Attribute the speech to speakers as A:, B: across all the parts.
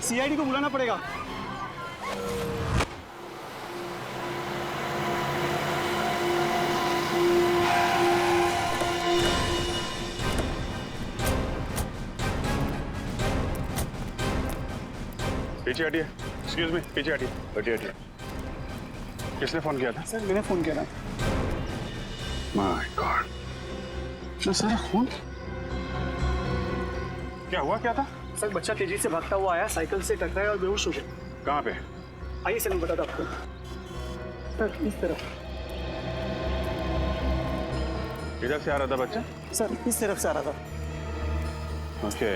A: CID को बुलाना पड़ेगा।
B: पीछे हटिए। एक्सक्यूज मी, पीछे हटिए। हटिए हटिए। किसने फोन किया था?
A: सर मैंने फोन किया था।
B: माय गॉड, इतना सारा खून। क्या हुआ, क्या था?
A: सर बच्चा तेजी से भागता हुआ आया, साइकिल से टकराया और बेहोश हो गया।
B: कहाँ पे?
A: आइए सर मैं बताता आपको। सर इस तरफ।
B: किधर से आ रहा था बच्चा?
A: सर इस तरफ से आ रहा था।
B: ओके।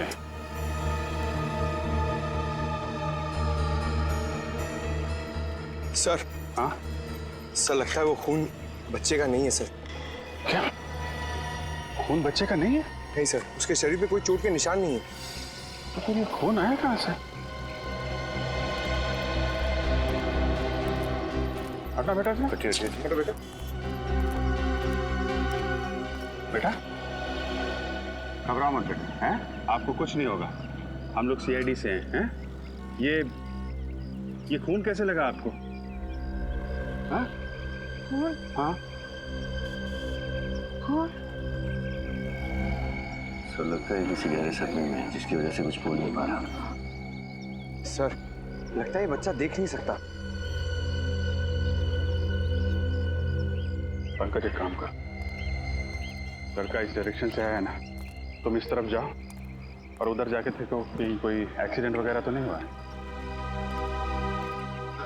C: सर।
B: हाँ
C: सर लगता है वो खून बच्चे का नहीं है सर।
B: क्या? खून बच्चे का नहीं है?
C: नहीं सर, उसके शरीर पे कोई चोट के निशान नहीं है।
B: तो फिर ये खून आया कहाँ से? हटना बेटा, हटो बेटा। बेटा घबराओ मत बेटा, हैं? आपको कुछ नहीं होगा। हम लोग सीआईडी से हैं? ये खून कैसे लगा आपको? हाँ? हाँ?
D: सर लगता है किसी गहरे सपने में जिसकी वजह से कुछ बोल नहीं पा रहा।
C: सर लगता है ये बच्चा देख नहीं सकता।
B: पंकज एक काम कर, लड़का इस डायरेक्शन से आया ना, तुम इस तरफ जाओ और उधर जाके देखो कि कोई एक्सीडेंट वगैरह तो नहीं हुआ है।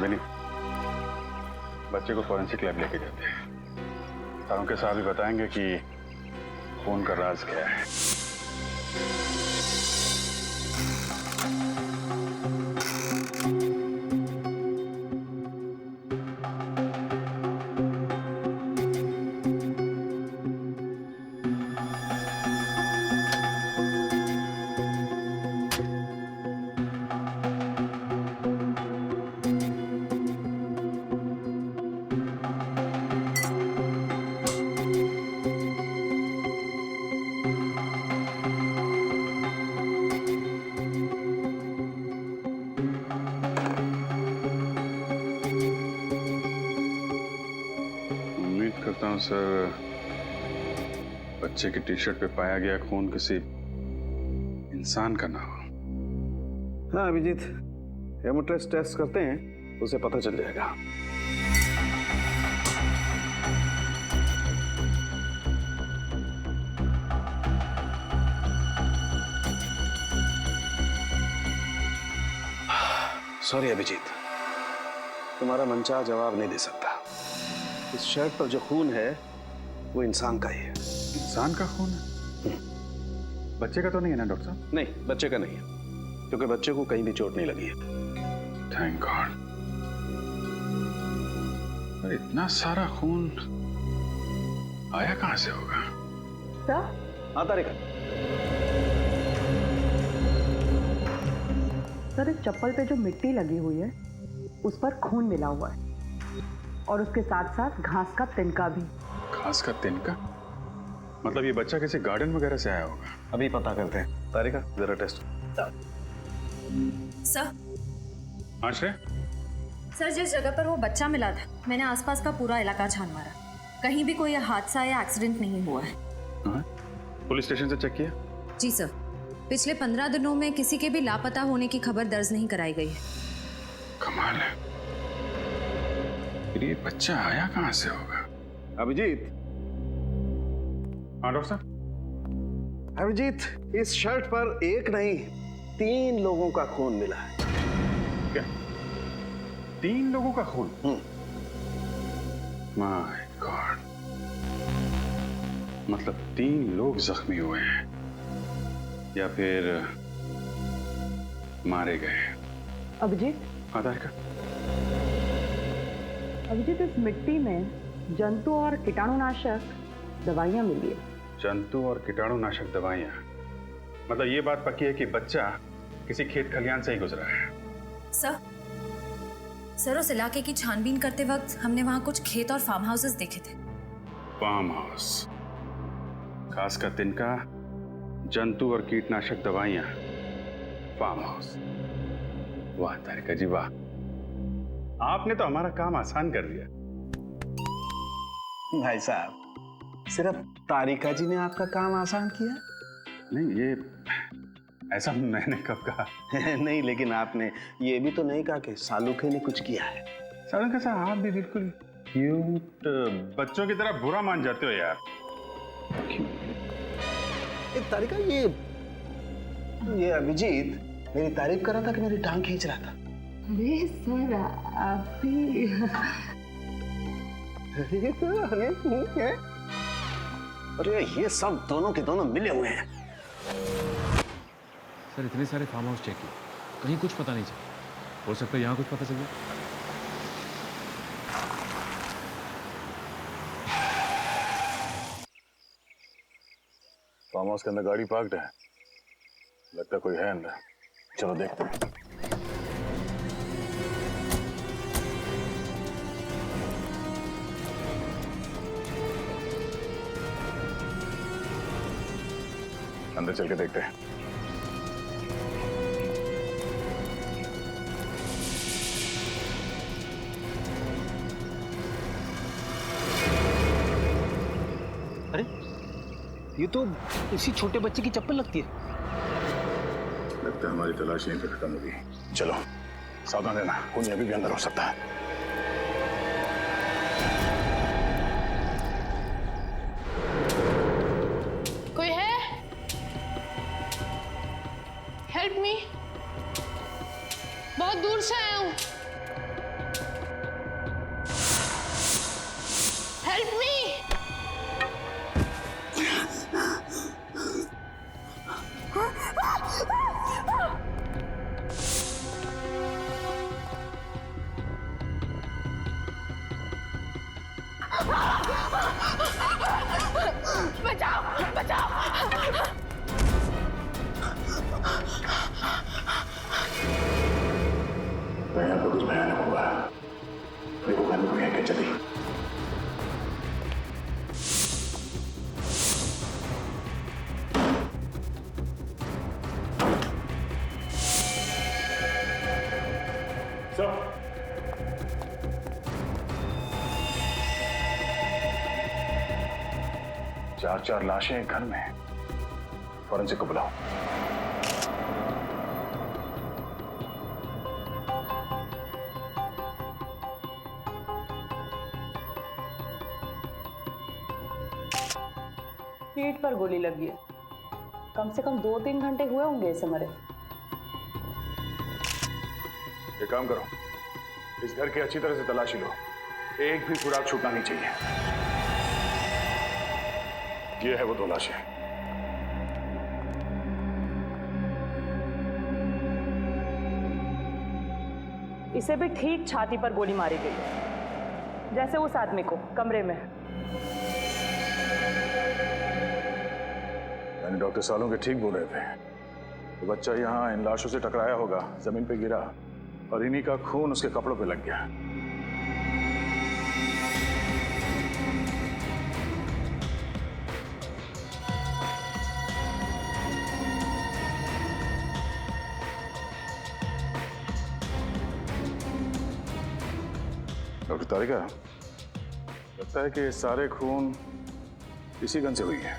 B: बेनी, बच्चे को फॉरेंसिक लैब लेके जाते हैं। सारों के साथ भी बताएंगे कि खून का राज क्या है। करता हूँ सर, बच्चे की टी शर्ट पे पाया गया खून किसी इंसान का ना हो।
E: हाँ अभिजीत, हेमोटेस्ट टेस्ट करते हैं, उसे पता चल जाएगा। सॉरी अभिजीत, तुम्हारा मनचाहा जवाब नहीं दे सकता। इस शर्ट पर जो खून है वो इंसान का ही है।
B: इंसान का खून है? बच्चे का तो नहीं है ना डॉक्टर साहब?
E: नहीं, बच्चे का नहीं है, क्योंकि बच्चे को कहीं भी चोट नहीं लगी है।
B: Thank God. पर इतना सारा खून आया कहां से होगा?
F: सर?
E: हाँ तारिका।
F: सर इस चप्पल पे जो मिट्टी लगी हुई है उस पर खून मिला हुआ है और उसके साथ साथ घास का तिनका भी।
B: घास का तिनका? मतलब ये बच्चा किसी गार्डन वगैरह से आया होगा।
E: अभी पता करते हैं। तारिका जरा टेस्ट।
G: सर।
B: हाँ श्रेय?
G: सर जिस जगह पर वो बच्चा मिला था, मैंने आसपास का पूरा इलाका छान मारा, कहीं भी कोई हादसा या एक्सीडेंट नहीं हुआ है।
B: हाँ? पुलिस स्टेशन से चेक किया?
G: जी सर, पिछले 15 दिनों में किसी के भी लापता होने की खबर दर्ज नहीं कराई गई है।
B: कमाल है। फिर ये बच्चा आया कहां से होगा?
E: अभिजीत।
B: हाँ डॉक्टर साहब?
E: अभिजीत, इस शर्ट पर एक नहीं 3 लोगों का खून मिला है।
B: क्या 3 लोगों का खून? माय गॉड, मतलब 3 लोग जख्मी हुए हैं या फिर मारे गए।
F: अभिजीत,
B: आधार का
F: अभिजीत इस मिट्टी में जंतु और कीटाणुनाशक दवाइयाँ मिली है।
B: जंतु और कीटाणुनाशक दवाइयाँ? मतलब ये बात पक्की है कि बच्चा किसी खेत खलियान से ही गुजरा है।
G: सर उस इलाके की छानबीन करते वक्त हमने वहाँ कुछ खेत और फार्म हाउसेस देखे थे।
B: फार्म हाउस, घास का तिनका, जंतु और कीटनाशक दवाइयाँ, फार्म हाउस। वाह तारिका जी वाह, आपने तो हमारा काम आसान कर दिया।
E: भाई साहब, सिर्फ तारिका जी ने आपका काम आसान किया?
B: नहीं, ये ऐसा मैंने कब कहा?
E: नहीं, लेकिन आपने ये भी तो नहीं कहा कि सालुखे ने कुछ किया है।
B: सालों के साथ आप भी बिल्कुल क्यूट बच्चों की तरह बुरा मान जाते हो यार।
E: एक तारिका, ये अभिजीत मेरी तारीफ कर रहा था कि मेरी टांग खींच रहा था?
F: अरे सर आप भी
E: अरे ये सब दोनों के दोनों मिले हुए हैं।
H: सर इतने सारे फार्म हाउस चेक किए, कहीं कुछ पता नहीं चला। हो सकता है यहाँ कुछ पता चल जाए।
B: फार्म हाउस के अंदर गाड़ी पार्क्ड है, लगता कोई है अंदर। चलो देखते हैं। अंदर चल के देखते हैं।
I: अरे ये तो इसी छोटे बच्चे की चप्पल लगती है।
B: लगता है हमारी तलाश यहीं पे खत्म होगी। चलो सावधान रहना, कोई अभी भी अंदर हो सकता है।
J: कोई है? हेल्प मी, बहुत दूर से आया हूं। Help me. बचाओ बचाओ।
B: यहाँ पे कुछ भयानक हुआ है। देखो घर में कोई है क्या? चली सब 4 लाशें हैं घर में। फॉरेंसिक को बुलाओ।
F: पीठ पर गोली लगी है। कम से कम 2-3 घंटे हुए होंगे इसे मरे।
B: ये काम करो, इस घर की अच्छी तरह से तलाशी लो, एक भी सुराग छूटना नहीं चाहिए। ये है वो 2 लाशें।
F: इसे भी ठीक छाती पर गोली मारी गई है, जैसे उस आदमी को कमरे में।
B: यानी डॉक्टर सालों के ठीक बोल रहे थे। तो बच्चा यहाँ इन लाशों से टकराया होगा, जमीन पे गिरा और इन्हीं का खून उसके कपड़ों पे लग गया। डॉक्टर तारिका, लगता है कि ये सारे खून इसी गन से हुई है।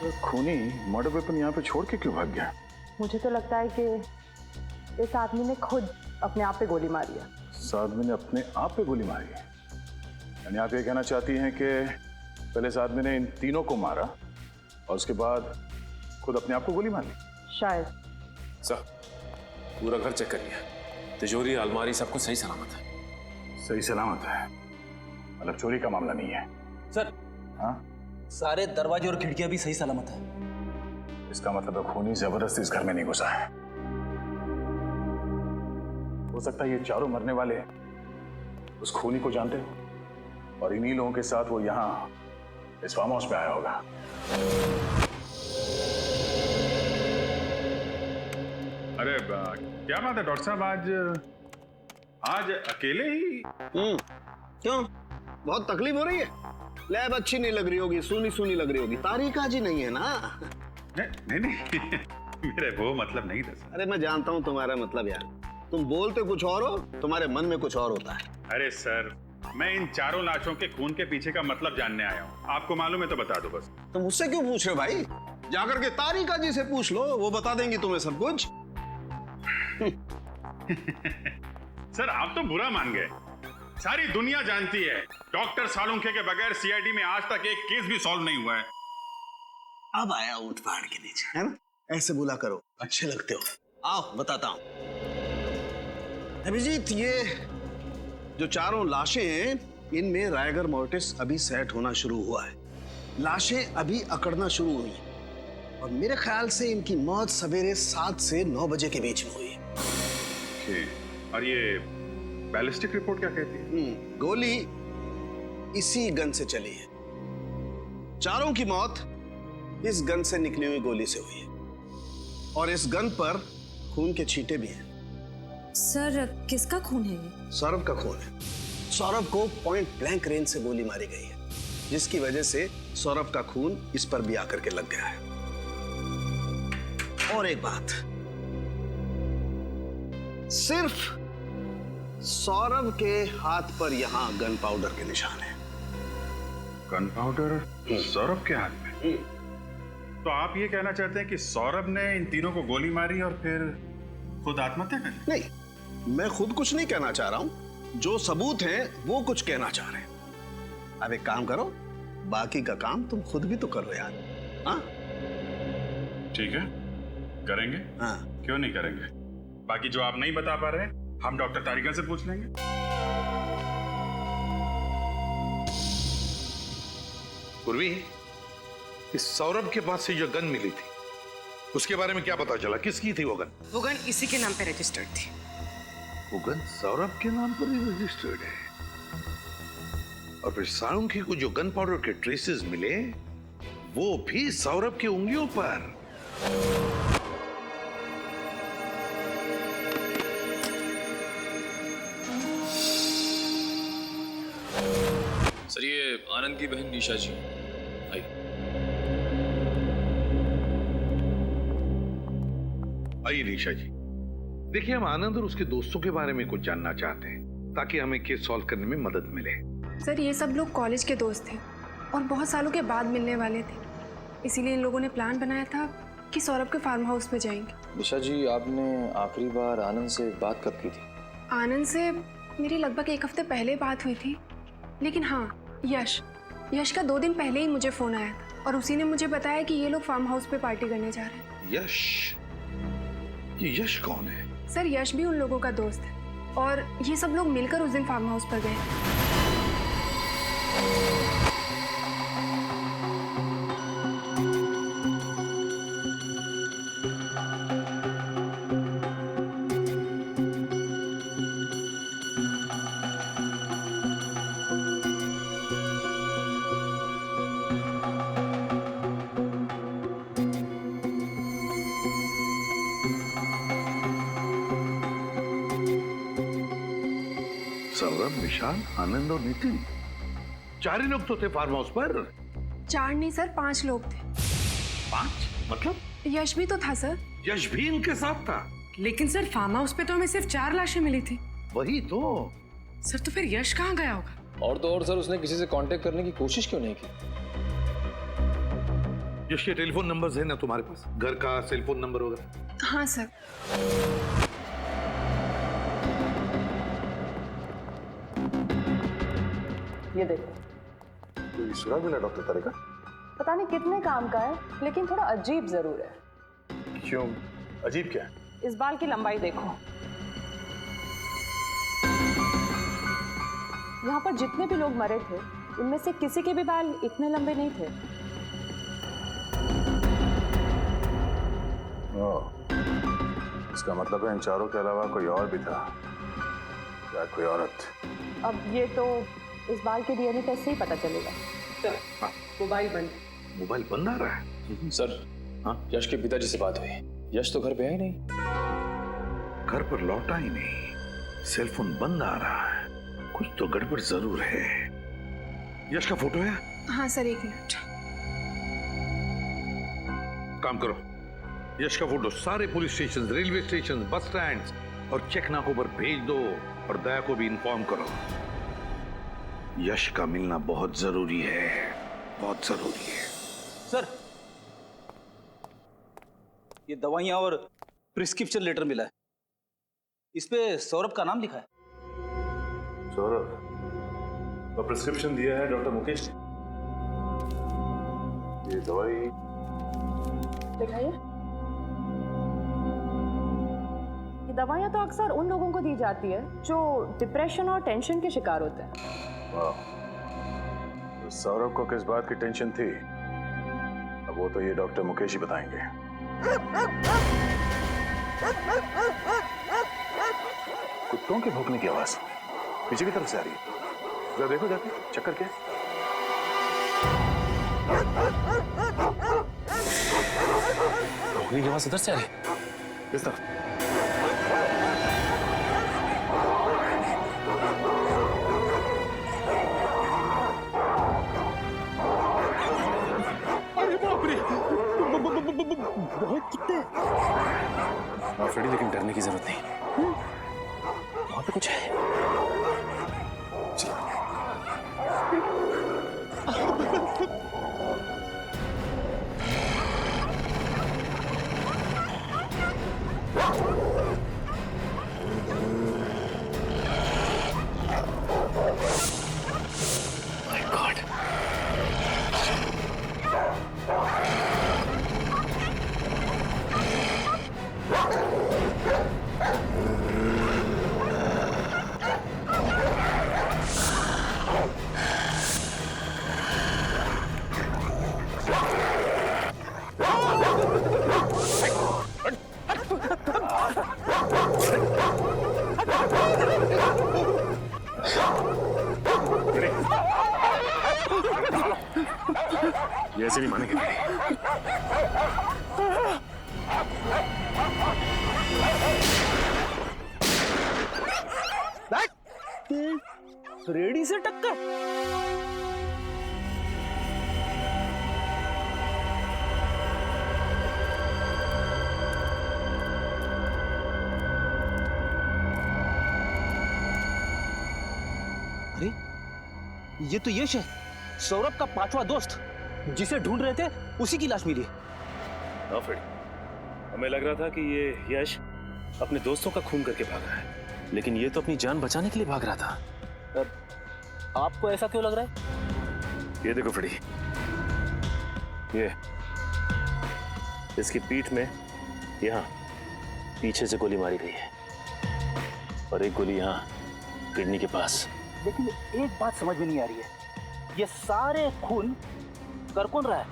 B: तो खूनी मर्डर वेपन यहाँ पे छोड़ के क्यों भाग गया?
F: मुझे तो लगता है कि इस आदमी ने खुद अपने आप पे गोली मारी है।
B: इस आदमी ने अपने आप पे गोली मारी है? यानी आप ये कहना चाहती हैं कि पहले इस आदमी ने इन तीनों को मारा और उसके बाद खुद अपने आप को गोली मारी?
F: शायद।
H: सर पूरा घर चेक कर लिया, तिजोरी अलमारी सब कुछ सही सलामत है।
B: सही सलामत है, मतलब चोरी का मामला नहीं है?
I: सर
B: हाँ,
I: सारे दरवाजे और खिड़कियां भी सही सलामत है।
B: इसका मतलब है खूनी जबरदस्ती इस घर में नहीं घुसा है। हो सकता है ये चारों मरने वाले उस खूनी को जानते हो और इन्हीं लोगों के साथ वो यहाँ इस फार्म हाउस पे आया होगा। अरे क्या बात है डॉक्टर साहब, आज अकेले ही?
E: क्यों, बहुत तकलीफ हो रही है? लैब अच्छी नहीं लग रही होगी, सुनी सुनी लग रही होगी। तारिका जी नहीं है ना?
B: नहीं नहीं,
K: मेरे वो मतलब नहीं था सर।
E: अरे मैं जानता हूँ तुम्हारा मतलब यार, तुम बोलते कुछ और हो, तुम्हारे मन में कुछ और होता है।
K: अरे सर, मैं इन चारों लाशों के खून के पीछे का मतलब जानने आया हूँ। आपको मालूम है तो बता दो बस।
E: तुम मुझसे क्यों पूछ रहे हो भाई? जाकर के तारिका जी से पूछ लो, वो बता देंगी तुम्हें सब कुछ।
K: सर आप तो बुरा मान गए। सारी दुनिया जानती है डॉक्टर सालुंखे के बगैर सीआईडी में आज तक एक केस भी सॉल्व नहीं हुआ है।
E: अब आया ऊंट पहाड़ के नीचे, है ना? ऐसे बोला करो, अच्छे लगते हो। आओ बताता हूं। अभिजीत, ये जो चारों लाशें हैं, इनमें रायगर मोर्टिस अभी सेट होना शुरू हुआ है। लाशें अभी अकड़ना शुरू हुई हैं और मेरे ख्याल से इनकी मौत सवेरे 7 से 9 बजे के बीच में हुई है।
K: और ये बैलिस्टिक रिपोर्ट क्या कहती है?
E: गोली इसी गन से चली है। चारों की मौत इस गन से निकली हुई गोली से हुई है और इस गन पर खून के छींटे भी हैं।
G: सर किसका खून है ये?
E: सौरभ का खून है। सौरभ को पॉइंट ब्लैंक रेंज से गोली मारी गई है, जिसकी वजह से सौरभ का खून इस पर भी आकर के लग गया है। और एक बात, सिर्फ सौरभ के हाथ पर यहां गन पाउडर के निशान है।
K: गन पाउडर सौरभ के हाथ में? तो आप ये कहना चाहते हैं कि सौरभ ने इन तीनों को गोली मारी और फिर खुद आत्महत्या कर ली?
E: नहीं, मैं खुद कुछ नहीं कहना चाह रहा हूं, जो सबूत हैं वो कुछ कहना चाह रहे हैं। अब एक काम करो, बाकी का काम तुम खुद भी तो करो यार। हाँ
K: ठीक है, करेंगे।
E: हाँ,
K: क्यों नहीं करेंगे? बाकी जो आप नहीं बता पा रहे हम डॉक्टर तारिका से पूछ लेंगे।
L: पूर्वी, इस सौरभ के पास से जो गन मिली थी उसके बारे में क्या पता चला? किसकी थी वो गन?
M: वो गन इसी के नाम पे रजिस्टर्ड थी।
L: वो गन सौरभ के नाम पर ही रजिस्टर्ड है। और फिर सालुंखे को जो गन पाउडर के ट्रेसेस मिले वो भी सौरभ की उंगलियों पर।
H: सर ये आनंद की बहन निशा जी आई।
L: आइए निशा जी, देखिए हम आनंद और उसके दोस्तों के बारे में कुछ जानना चाहते हैं ताकि हमें केस सॉल्व करने में मदद मिले।
N: सर ये सब लोग कॉलेज के दोस्त थे और बहुत सालों के बाद मिलने वाले थे, इसीलिए इन लोगों ने प्लान बनाया था कि सौरभ के फार्म हाउस पे जाएंगे।
H: निशा जी, आपने आखिरी बार आनंद से बात कब की थी?
N: आनंद से मेरी लगभग 1 हफ्ते पहले बात हुई थी, लेकिन हाँ, यश का 2 दिन पहले ही मुझे फोन आया था और उसी ने मुझे बताया कि ये लोग फार्म हाउस पे पार्टी करने जा रहे हैं।
L: यश? ये यश कौन है?
N: सर यश भी उन लोगों का दोस्त है और ये सब लोग मिलकर उस दिन फार्म हाउस पर गए।
L: सौरभ, विशाल, आनंद और नितिन, 4 ही लोग तो थे फार्म हाउस पर।
N: 4 नहीं सर, 5 लोग थे।
L: 5? मतलब?
N: यश भी तो था सर।
L: यश भी इनके साथ था?
M: लेकिन सर फार्म हाउस पे तो हमें सिर्फ 4 लाशें मिली थी।
L: वही तो।
M: सर तो फिर यश कहाँ गया होगा?
H: और तो और सर, उसने किसी से कांटेक्ट करने की कोशिश क्यों नहीं की?
L: यश के टेलीफोन नंबर्स है ना तुम्हारे पास? घर का सेलफोन नंबर वगैरह?
N: हाँ सर।
F: ये देखो,
B: कोई सुराग मिला डॉक्टर तारिका?
F: पता नहीं कितने काम का है, लेकिन थोड़ा अजीब जरूर है।
B: क्यों? अजीब क्या है?
F: इस बाल की लंबाई देखो। यहाँ पर जितने भी लोग मरे थे उनमें से किसी के भी बाल इतने लंबे नहीं थे।
B: इसका मतलब है इन चारों के अलावा कोई और भी था, या कोई औरत।
F: अब ये तो इस बाल के डीएनए टेस्ट से ही पता चलेगा।
L: हाँ।
M: मोबाइल बंद।
L: मोबाइल बंद आ रहा है?
H: सर, हाँ, यश के पिताजी से बात हुई। यश तो घर पे है ही नहीं।
L: घर पर लौटा ही नहीं, सेलफोन बंद आ रहा है, कुछ तो गड़बड़ जरूर है। यश का फोटो है?
N: हाँ सर, 1 मिनट।
L: काम करो, यश का फोटो सारे police station, railway station, bus stand और चेक नाकों पर भेज दो और दया को भी इन्फॉर्म करो। यश का मिलना बहुत जरूरी है, बहुत जरूरी है।
I: सर, ये दवाइयां और प्रिस्क्रिप्शन लेटर मिला है, इस पे सौरभ का नाम लिखा है।
B: सौरभ, और प्रिस्क्रिप्शन दिया है डॉक्टर मुकेश ने। ये दवाई
F: दिखाइए। ये दवाइयां तो अक्सर उन लोगों को दी जाती है जो डिप्रेशन और टेंशन के शिकार होते हैं।
B: वाह, तो सौरभ को किस बात की टेंशन थी, अब वो तो ये डॉक्टर मुकेश ही बताएंगे। कुत्तों के भौंकने की आवाज पीछे की तरफ से आ रही है, जरा देखो जाके, चेक करके।
H: भौंकने की आवाज इधर से आ रही है,
B: किस तरफ?
I: बहुत कितने?
H: हाँ फ्रेडी, लेकिन डरने की जरूरत नहीं, वहां पे कुछ है। माय गॉड,
B: ये ऐसे नहीं मानेंगे।
I: फ्रेडी से टक्कर? अरे ये तो यश है, सौरभ का 5वां दोस्त, जिसे ढूंढ रहे थे उसी की लाश मिली।
H: हाँ फ्रेडी, हमें लग रहा था कि ये यश अपने दोस्तों का खून करके भाग रहा है, लेकिन ये तो अपनी जान बचाने के लिए भाग रहा था।
I: आपको ऐसा क्यों लग रहा है?
H: ये देखो फ्रेडी, ये इसकी पीठ में यहाँ पीछे से गोली मारी गई है और एक गोली यहाँ किडनी के पास।
I: लेकिन एक बात समझ में नहीं आ रही है, ये सारे खून कर कौन रहा है?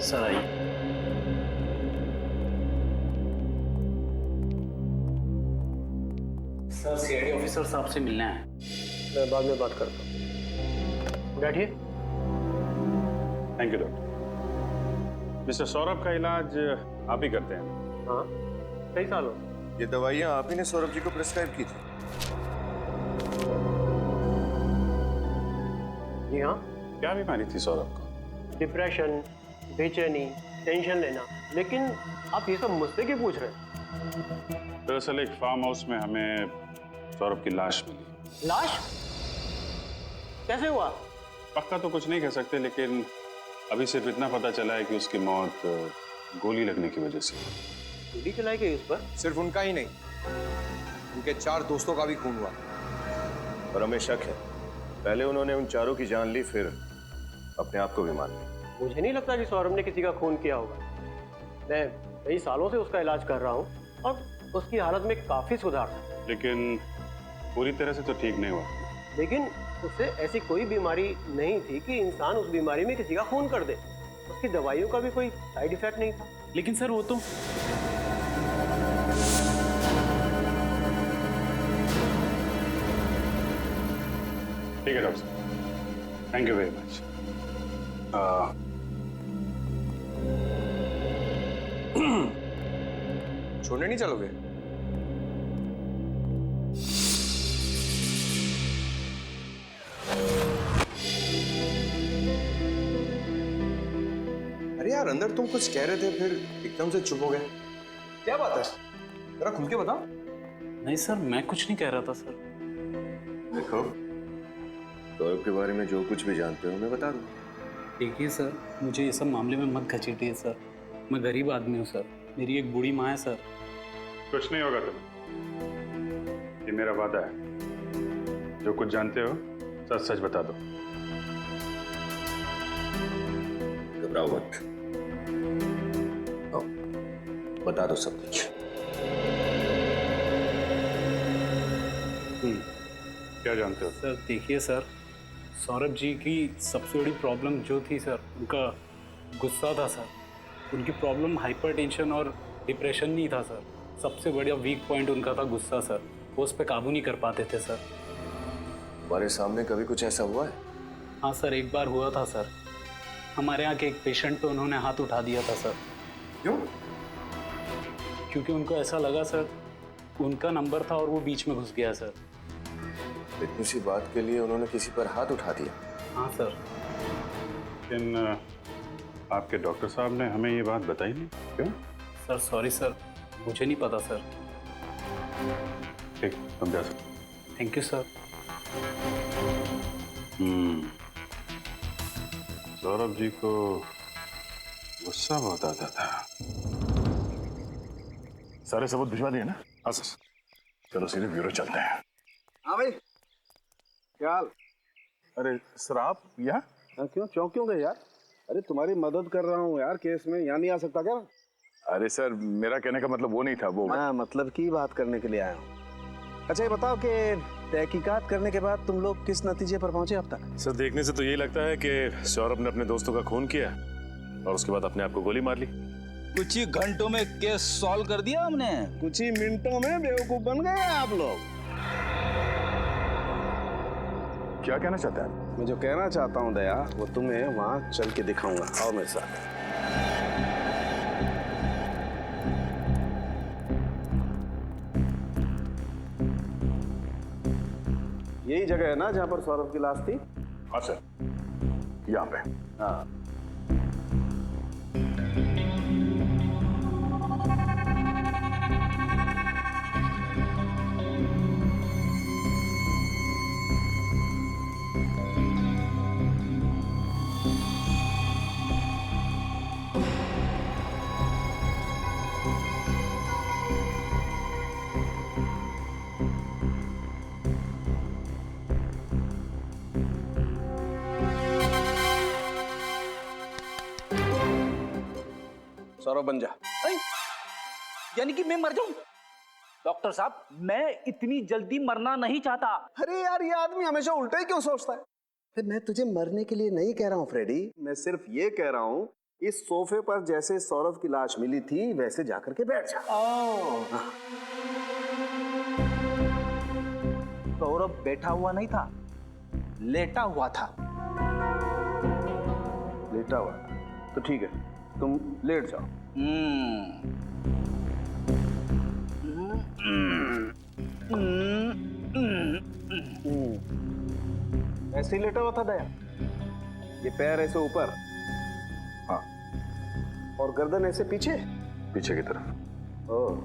H: सराई।
I: सर, सीआईडी ऑफिसर साहब से मिलना है।
A: मैं बाद में बात करता हूँ, बैठिए।
K: Thank you doctor. Mister Saurabh का इलाज आप ही करते हैं?
A: हाँ, कई सालों।
C: ये दवाइयाँ आप ही ने सौरभ जी को प्रिस्क्राइब की थी?
A: जी हाँ।
K: क्या बीमारी थी सौरभ को?
A: डिप्रेशन, बेचैनी, टेंशन लेना। लेकिन आप ये सब मुझसे क्यों पूछ रहे हैं?
K: दरअसल एक फार्म हाउस में हमें सौरभ की लाश मिली।
A: लाश? कैसे हुआ?
K: पक्का तो कुछ नहीं कह सकते, लेकिन अभी सिर्फ इतना पता चला है कि उसकी मौत गोली लगने की वजह से।
A: गोली चलाई गई उस पर?
C: सिर्फ उनका ही नहीं, उनके 4 दोस्तों का भी खून हुआ। और हमें शक है पहले उन्होंने उन चारों की जान ली, फिर अपने आप को भी मार लिया।
A: मुझे नहीं लगता कि सौरभ ने किसी का खून किया होगा। मैं कई सालों से उसका इलाज कर रहा हूँ और उसकी हालत में काफी सुधार था।
K: लेकिन पूरी तरह से तो ठीक नहीं हुआ।
A: लेकिन उससे ऐसी कोई बीमारी नहीं थी कि इंसान उस बीमारी में किसी का खून कर दे। उसकी दवाइयों का भी कोई साइड इफेक्ट नहीं था।
H: लेकिन सर वो तो
K: ठीक है डॉक्टर साहब, थैंक यू वेरी मच।
C: छोड़ने नहीं चलोगे? यार, अंदर तुम कुछ कह रहे थे फिर एकदम से चुप हो गए, क्या बात है? जरा खुल के बताओ।
H: नहीं सर, मैं कुछ नहीं कह रहा था सर।
C: देखो, सौरभ के बारे में जो कुछ भी जानते हो मैं बता दूं।
O: देखिए सर, मुझे ये सब मामले में मत घसीटिए सर। मैं गरीब आदमी हूँ सर, मेरी एक बूढ़ी माँ है सर।
K: कुछ नहीं होगा तुम्हें, ये मेरा वादा है। जो कुछ जानते हो सच सच बता दो।
C: घबराओ मत, आओ, बता दो सब कुछ।
K: क्या जानते हो?
O: सर देखिए सर, सौरभ जी की सबसे बड़ी प्रॉब्लम जो थी सर, उनका गुस्सा था सर। उनकी प्रॉब्लम हाइपरटेंशन और डिप्रेशन नहीं था सर, सबसे बड़ा वीक पॉइंट उनका था गुस्सा सर। वो उस पर काबू नहीं कर पाते थे सर।
C: हमारे सामने कभी कुछ ऐसा हुआ है?
O: हाँ सर, एक बार हुआ था सर। हमारे यहाँ के एक पेशेंट पे उन्होंने हाथ उठा दिया था सर।
C: क्यों?
O: क्योंकि उनको ऐसा लगा सर उनका नंबर था और वो बीच में घुस गया सर।
C: इतनी सी बात के लिए उन्होंने किसी पर हाथ उठा दिया?
O: हाँ सर।
K: लेकिन आपके डॉक्टर साहब ने हमें ये बात बताई नहीं, क्यों?
O: सर सॉरी सर, मुझे नहीं पता सर।
K: ठीक, तुम जा सकते।
O: Thank you sir.
K: Saurabh ji को गुस्सा बहुत आता था।
B: सारे सबूत भिजवा दिए ना? हाँ सर। चलो सीधे ब्यूरो चलते हैं।
E: हाँ भाई, क्या हाल?
B: अरे सर, आप यहाँ?
E: क्यों चौंक क्यों गए यार? अरे तुम्हारी मदद कर रहा हूँ यार केस में, यहाँ नहीं आ सकता क्या?
B: अरे सर, मेरा कहने का मतलब वो नहीं था। वो
E: मैं मतलब की बात करने के लिए आया हूँ। अच्छा ये बताओ कि तहकीकात करने के बाद तुम लोग किस नतीजे पर पहुंचे अब तक?
H: सर देखने से तो यही लगता है कि सौरभ ने अपने दोस्तों का खून किया और उसके बाद अपने आप को गोली मार ली।
I: कुछ ही घंटों में केस सॉल्व कर दिया हमने।
E: कुछ ही मिनटों में बेवकूफ बन गए आप लोग।
B: क्या कहना चाहते हैं?
E: मैं जो कहना चाहता हूँ दया, वो तुम्हें वहां चल के दिखाऊंगा। आओ मेरे साथ। यही जगह है ना जहाँ पर सौरभ की लाश थी?
B: हाँ सर, यहाँ पे।
E: हाँ। सौरभ बन जा।
I: यानी कि मैं मर जाऊं? डॉक्टर साहब, मैं इतनी जल्दी मरना नहीं चाहता।
E: अरे यार, ये आदमी हमेशा उल्टा ही क्यों सोचता है? फिर मैं तुझे मरने के लिए नहीं कह रहा हूँ फ्रेडी, मैं सिर्फ ये कह रहा हूँ इस सोफे पर जैसे सौरभ की लाश मिली थी वैसे जाकर के बैठ जा।
I: हाँ। सौरभ बैठा हुआ नहीं था, लेटा हुआ था।
E: लेटा हुआ? तो ठीक है, तुम लेट जाओ। ऐसे ही लेटा हुआ था दया? ये पैर ऐसे ऊपर?
B: हाँ।
E: और गर्दन ऐसे पीछे?
B: पीछे की तरफ।
E: ओह।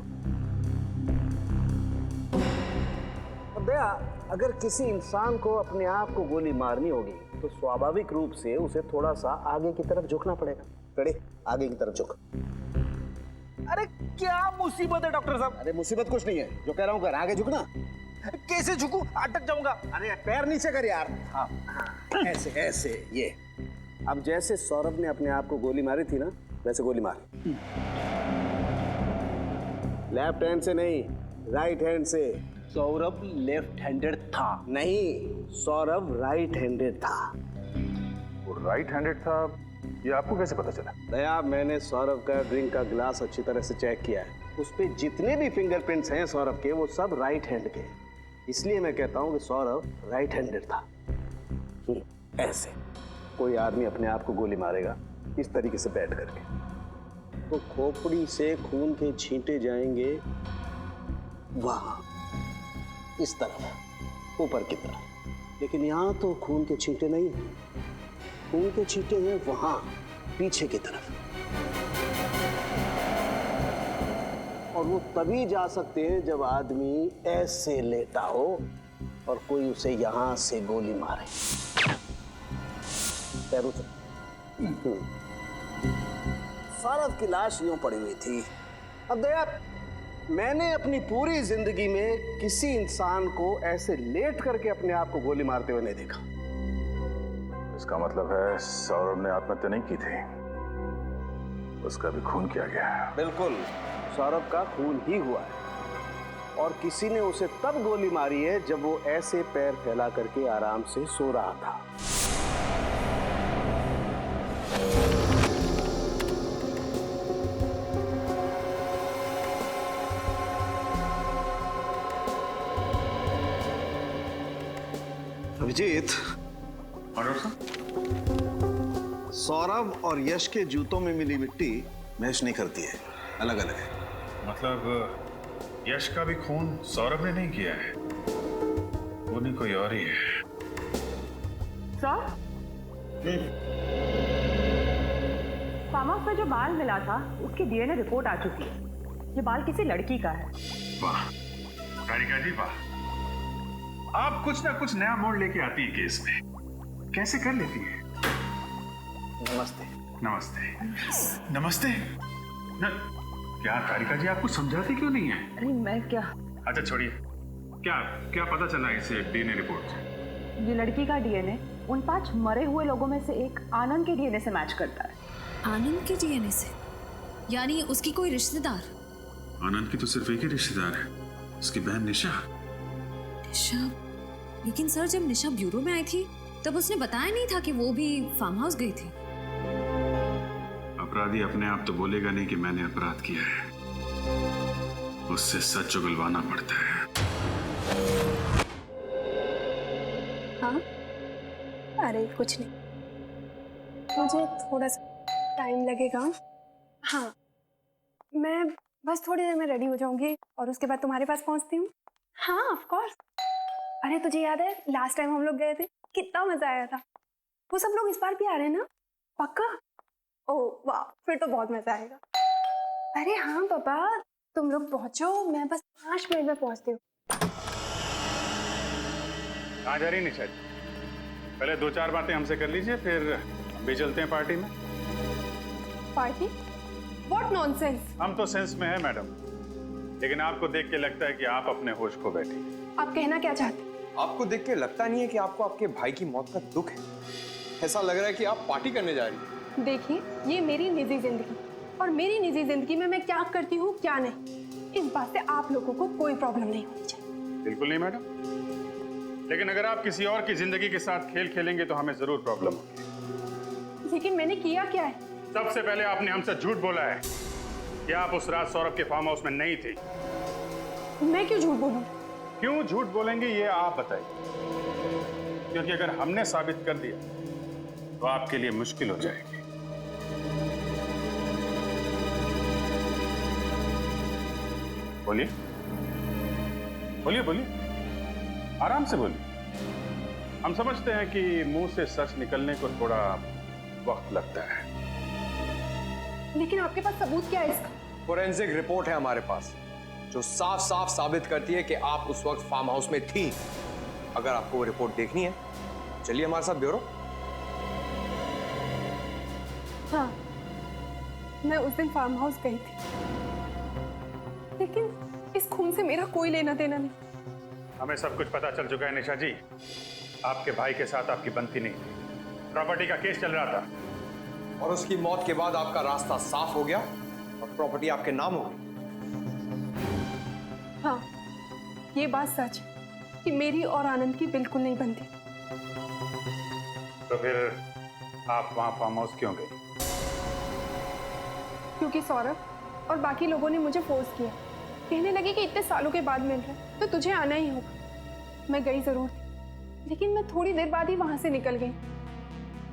E: दया, अगर किसी इंसान को अपने आप को गोली मारनी होगी तो स्वाभाविक रूप से उसे थोड़ा सा आगे की तरफ झुकना पड़ेगा। खड़े, आगे की तरफ झुक।
I: अरे क्या मुसीबत है डॉक्टर साहब?
E: अरे मुसीबत कुछ नहीं है, जो कह रहा हूँ कर, आगे झुकना।
I: कैसे झुकूं? अटक जाऊंगा।
E: अरे पैर नीचे कर यार।
I: हाँ।
E: ऐसे ऐसे, ये। अब जैसे सौरभ ने अपने आप को गोली मारी थी ना, वैसे गोली मार। लेफ्ट हैंड से नहीं, राइट हैंड से।
I: सौरभ लेफ्ट हैंडेड था।
E: नहीं, सौरभ राइट हैंडेड था।
B: वो राइट हैंडेड था, ये आपको कैसे पता चला?
E: दया, मैंने सौरभ का ड्रिंक का ग्लास अच्छी तरह से चेक किया है। उस पे जितने भी फिंगरप्रिंट्स हैं सौरभ के, वो सब राइट हैंड के। इसलिए मैं कहता हूँ कि सौरभ राइट हैंडेड था। ऐसे कोई आदमी अपने आप को गोली मारेगा इस तरीके से बैठ करके, तो खोपड़ी से खून के छींटे जाएंगे वहां, इस तरफ, ऊपर की तरफ। लेकिन यहाँ तो खून के छींटे नहीं हैं, खून के छींटे हैं वहां, पीछे की तरफ। वो तभी जा सकते हैं जब आदमी ऐसे लेटा हो और कोई उसे यहां से गोली मारे। पैरों से। सौरभ की लाश यूं पड़ी हुई थी। अब दया, मैंने अपनी पूरी जिंदगी में किसी इंसान को ऐसे लेट करके अपने आप को गोली मारते हुए नहीं देखा।
B: इसका मतलब है सौरभ ने आत्महत्या नहीं की थी, उसका भी खून किया गया है।
E: बिल्कुल, सौरभ का खून ही हुआ है और किसी ने उसे तब गोली मारी है जब वो ऐसे पैर फैला करके आराम से सो रहा था। अभिजीत, सौरभ और यश के जूतों में मिली मिट्टी मैच नहीं करती है, अलग अलग है।
K: मतलब यश का भी खून सौरभ ने नहीं किया है, वो नहीं कोई और ही है।
F: सर, फार्म हाउस में जो बाल मिला था उसकी डीएनए रिपोर्ट आ चुकी है। ये बाल किसी लड़की का है।
K: वाह कारिका जी वाह, आप कुछ ना कुछ नया मोड़ लेके आती है केस में, कैसे कर लेती है?
E: नमस्ते।
K: नमस्ते। नमस्ते क्या कारिका जी, आपको समझाती क्यों नहीं है?
F: अरे मैं क्या।
K: अच्छा छोड़िए, क्या क्या पता चला इसे डीएनए रिपोर्ट से?
F: ये लड़की का डीएनए उन 5 मरे हुए लोगों में से एक आनंद के डीएनए से मैच करता है।
G: आनंद के डीएनए से? यानी उसकी कोई रिश्तेदार?
K: आनंद की तो सिर्फ एक ही रिश्तेदार है, उसकी बहन निशा।
G: निशा? लेकिन सर जब निशा ब्यूरो में आई थी तब उसने बताया नहीं था कि वो भी फार्म हाउस गई थी।
K: अपराधी अपने आप तो बोलेगा नहीं कि मैंने अपराध किया है, उससे सच उगलवाना पड़ता है।
N: हाँ? अरे कुछ नहीं, मुझे थोड़ा सा टाइम लगेगा। हाँ, मैं बस थोड़ी देर में रेडी हो जाऊंगी और उसके बाद तुम्हारे पास पहुंचती हूँ। हाँ ऑफ कोर्स। अरे तुझे याद है लास्ट टाइम हम लोग गए थे, कितना मजा आया था। वो सब लोग इस बार भी आ रहे हैं ना? पक्का? ओह वाह, फिर तो बहुत मजा आएगा। अरे हाँ पापा, तुम लोग पहुंचो, मैं बस 5 मिनट में पहुंचती हूँ।
K: कहाँ जा रही निशा जी? पहले 2-4 बातें हमसे कर लीजिए, फिर हम भी चलते हैं पार्टी में।
N: पार्टी? What nonsense.
K: हम तो सेंस में है मैडम, लेकिन आपको देख के लगता है कि आप अपने होश खो बैठी।
N: आप कहना क्या चाहते हैं?
C: आपको देख के लगता नहीं है कि आपको आपके भाई की मौत का दुख है? ऐसा लग रहा है कि आप पार्टी करने जा रही हैं।
N: देखिए, ये मेरी निजी जिंदगी और मेरी निजी जिंदगी में मैं क्या करती हूँ क्या नहीं, इस बात से आप लोगों को कोई प्रॉब्लम नहीं होनी चाहिए।
K: बिल्कुल नहीं मैडम, लेकिन अगर आप किसी और की जिंदगी के साथ खेल खेलेंगे तो हमें जरूर प्रॉब्लम होगी।
N: लेकिन मैंने किया क्या है?
K: सबसे पहले आपने हमसे झूठ बोला है कि आप उस रात सौरभ के फार्म हाउस में नहीं थे।
N: मैं क्यों झूठ बोलूं?
K: क्यों झूठ बोलेंगे ये आप बताइए, क्योंकि अगर हमने साबित कर दिया तो आपके लिए मुश्किल हो जाएगी। बोलिए बोलिए बोलिए, आराम से बोलिए। हम समझते हैं कि मुंह से सच निकलने को थोड़ा वक्त लगता है।
N: लेकिन आपके पास सबूत क्या है इसका?
C: फोरेंसिक रिपोर्ट है हमारे पास जो साफ साफ साबित करती है कि आप उस वक्त फार्म हाउस में थी। अगर आपको वो रिपोर्ट देखनी है, चलिए हमारे साथ ब्यूरो।
N: हाँ, मैं उस दिन फार्म हाउस गई थी, लेकिन इस खून से मेरा कोई लेना देना नहीं।
K: हमें सब कुछ पता चल चुका है निशा जी, आपके भाई के साथ आपकी बनती नहीं थी, प्रॉपर्टी का केस चल रहा था
C: और उसकी मौत के बाद आपका रास्ता साफ हो गया और प्रॉपर्टी आपके नाम हो गई।
N: हाँ, ये बात सच है कि मेरी और आनंद की बिल्कुल नहीं बनती।
K: तो फिर आप वहां फार्म हाउस क्यों गई?
N: क्योंकि सौरभ और बाकी लोगों ने मुझे फोर्स किया, कहने लगे कि इतने सालों के बाद मिल रहे तो तुझे आना ही होगा। मैं गई जरूर थी, लेकिन मैं थोड़ी देर बाद ही वहां से निकल गई।